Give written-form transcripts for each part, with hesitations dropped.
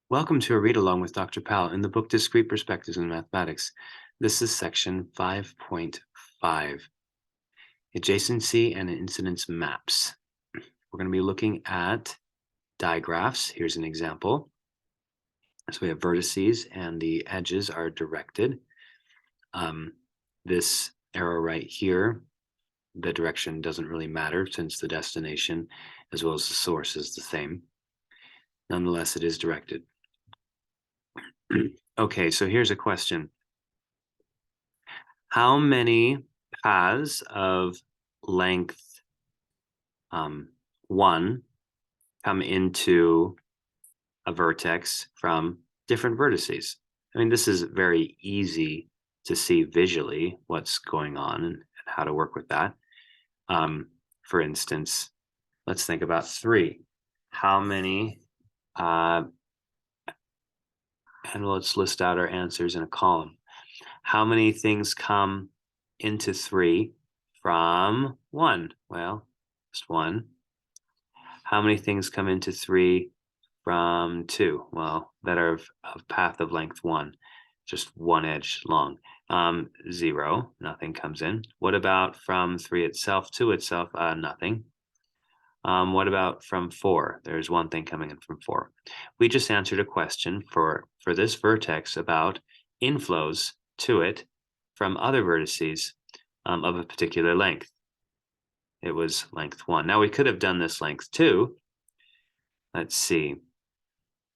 Welcome to a read along with Dr. Powell in the book Discrete Perspectives in Mathematics. This is section 5.5, Adjacency and Incidence Maps. We're going to be looking at digraphs. Here's an example. So we have vertices and the edges are directed. This arrow right here, the direction doesn't really matter since the destination as well as the source is the same. Nonetheless, it is directed. Okay, so here's a question. How many paths of length 1 come into a vertex from different vertices? I mean, this is very easy to see visually what's going on and how to work with that. For instance, let's think about 3. How many, and let's list out our answers in a column. How many things come into 3 from 1? Well, just 1. How many things come into 3 from 2? Well, that are of path of length 1, just 1 edge long. 0, nothing comes in. What about from 3 itself to itself? Nothing. What about from 4? There's 1 thing coming in from 4. We just answered a question for this vertex about inflows to it from other vertices of a particular length. It was length 1. Now we could have done this length 2. Let's see.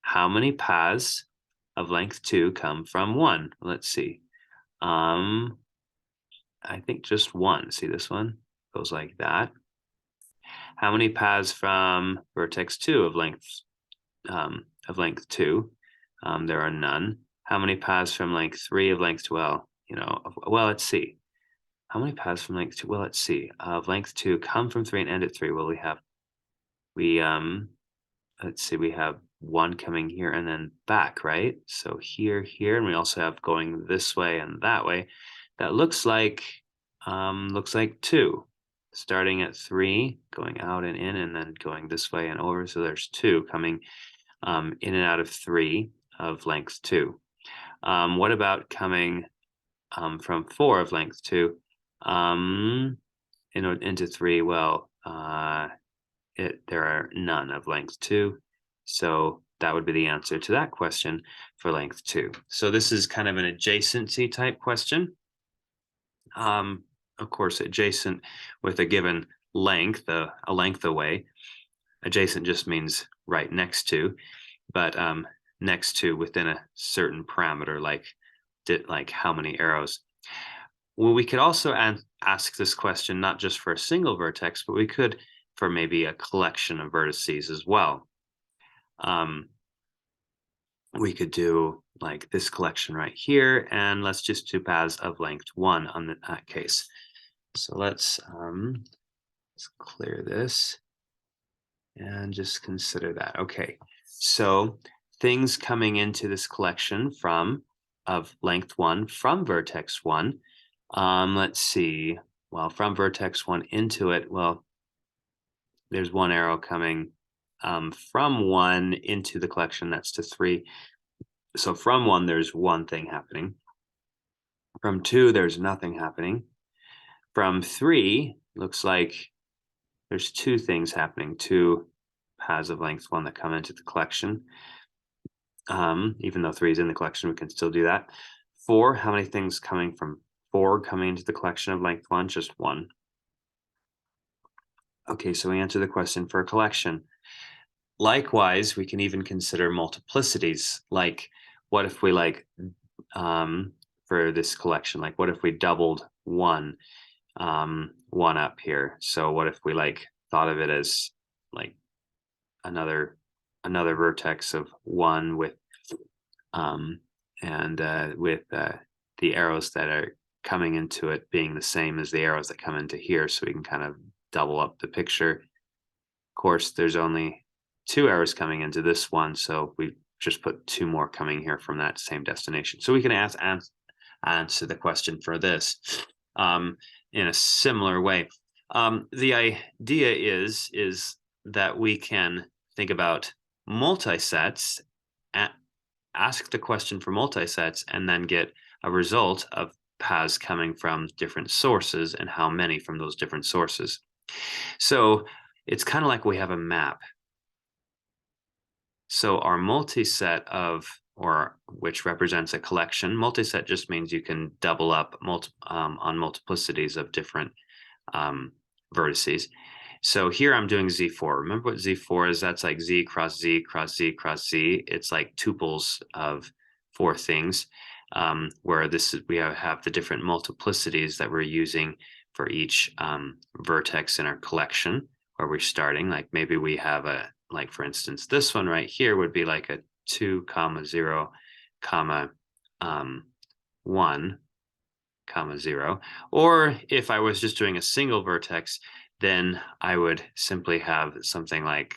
How many paths of length 2 come from 1? Let's see. I think just 1. See, this one goes like that. How many paths from vertex 2 of length 2? There are none. How many paths from length 3 of length 12? Well, let's see. How many paths from length 2? Well, let's see. Of length 2 come from 3 and end at 3. Well, let's see, we have 1 coming here and then back, right? So here, and we also have going this way and that way. That looks like 2. Starting at 3, going out and in, and then going this way and over. So there's 2 coming in and out of 3 of length 2. What about coming from 4 of length 2 into 3? Well, there are none of length 2. So that would be the answer to that question for length 2. So this is kind of an adjacency type question. Of course, adjacent with a given length, a length away. Adjacent just means right next to, but next to within a certain parameter, like how many arrows. Well, we could also ask this question not just for a single vertex, but we could for maybe a collection of vertices as well. We could do like this collection right here, and let's just do paths of length 1 on that case. So let's clear this and just consider that. Okay, so things coming into this collection of length 1 from vertex 1. Let's see. Well, from vertex 1 into it, well, there's 1 arrow coming from 1 into the collection. That's to 3. So from 1, there's 1 thing happening. From 2, there's nothing happening. From 3, looks like there's 2 things happening, 2 paths of length 1 that come into the collection. Even though 3 is in the collection, we can still do that. 4, how many things coming from 4 coming into the collection of length 1? Just 1. Okay, so we answer the question for a collection. Likewise, we can even consider multiplicities. Like, what if we for this collection, like what if we doubled 1 up here? So what if we thought of it as like another vertex of 1 with the arrows that are coming into it being the same as the arrows that come into here, so we can kind of double up the picture. Of course, there's only 2 arrows coming into this one, so we just put 2 more coming here from that same destination. So we can answer the question for this in a similar way. The idea is that we can think about multi-sets ask the question for multisets and then get a result of paths coming from different sources and how many from those different sources. So it's kind of like we have a map. So our multiset of, or which represents a collection, multiset just means you can double up on multiplicities of different vertices. So here I'm doing Z4. Remember what Z4 is? That's like Z cross Z cross Z cross Z. It's like tuples of 4 things, where this is, we have the different multiplicities that we're using for each vertex in our collection, where we're starting. Like maybe we have a, like for instance, this one right here would be like a 2, 0, 1, 0. Or if I was just doing a single vertex, then I would simply have something like,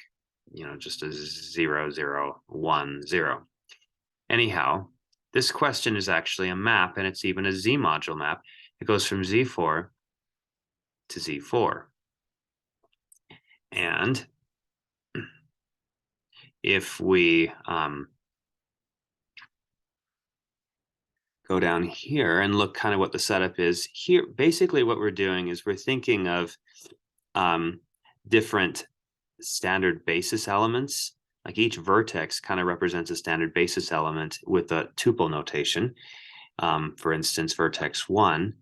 just a 0, 0, 1, 0. Anyhow, this question is actually a map, and it's even a Z module map. It goes from Z4 to Z4. And if we go down here and look kind of what the setup is here, basically what we're doing is we're thinking of different standard basis elements. Like each vertex kind of represents a standard basis element with a tuple notation. For instance, vertex 1,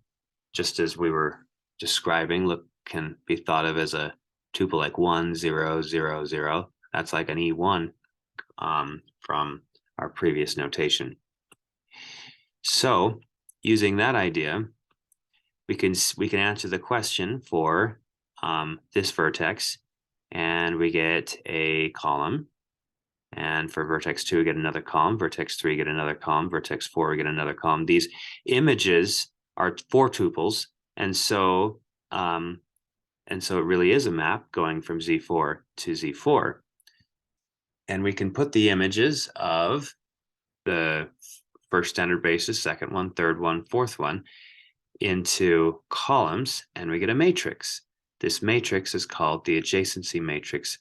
just as we were describing, can be thought of as a tuple like 1, 0, 0, 0. That's like an E1 from our previous notation. So using that idea, we can answer the question for this vertex, and we get a column. And for vertex 2, we get another column. Vertex 3, get another column. Vertex 4, we get another column. These images are 4 tuples, and so it really is a map going from Z4 to Z4. And we can put the images of the first standard basis, second one, third one, fourth one into columns, and we get a matrix. This matrix is called the adjacency matrix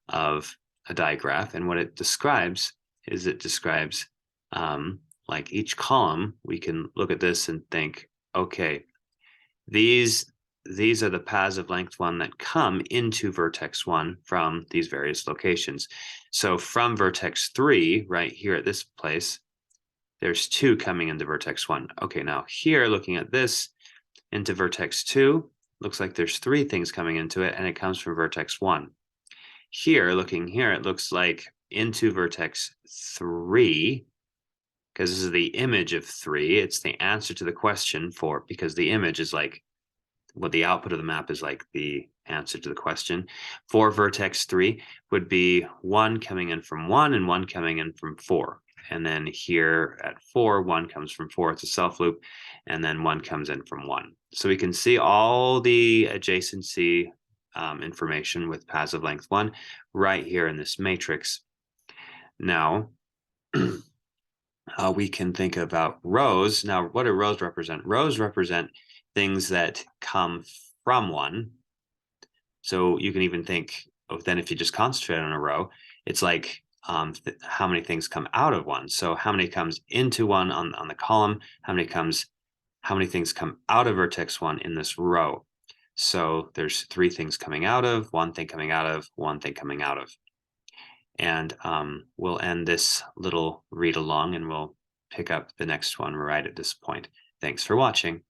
of a digraph, and what it describes is like each column, we can look at this and think, okay, these are the paths of length 1 that come into vertex 1 from these various locations. So from vertex 3, right here at this place, there's 2 coming into vertex 1. Okay, now here, looking at this into vertex 2, looks like there's 3 things coming into it, and it comes from vertex 1. Here, looking here, it looks like into vertex 3, because this is the image of 3. It's the answer to the question for, because the image is like, what the output of the map is like the answer to the question. For vertex 3 would be 1 coming in from 1 and 1 coming in from 4. And then here at 4, 1 comes from 4, it's a self loop, and then 1 comes in from 1. So we can see all the adjacency information with paths of length 1 right here in this matrix. Now, we can think about rows. Now, what do rows represent? Rows represent things that come from 1. So you can even think of then if you just concentrate on a row, it's like how many things come out of 1. So how many comes into 1 on the column, how many things come out of vertex 1 in this row. So there's 3 things coming out of, 1 thing coming out of, 1 thing coming out of. And we'll end this little read along, and we'll pick up the next one right at this point. Thanks for watching.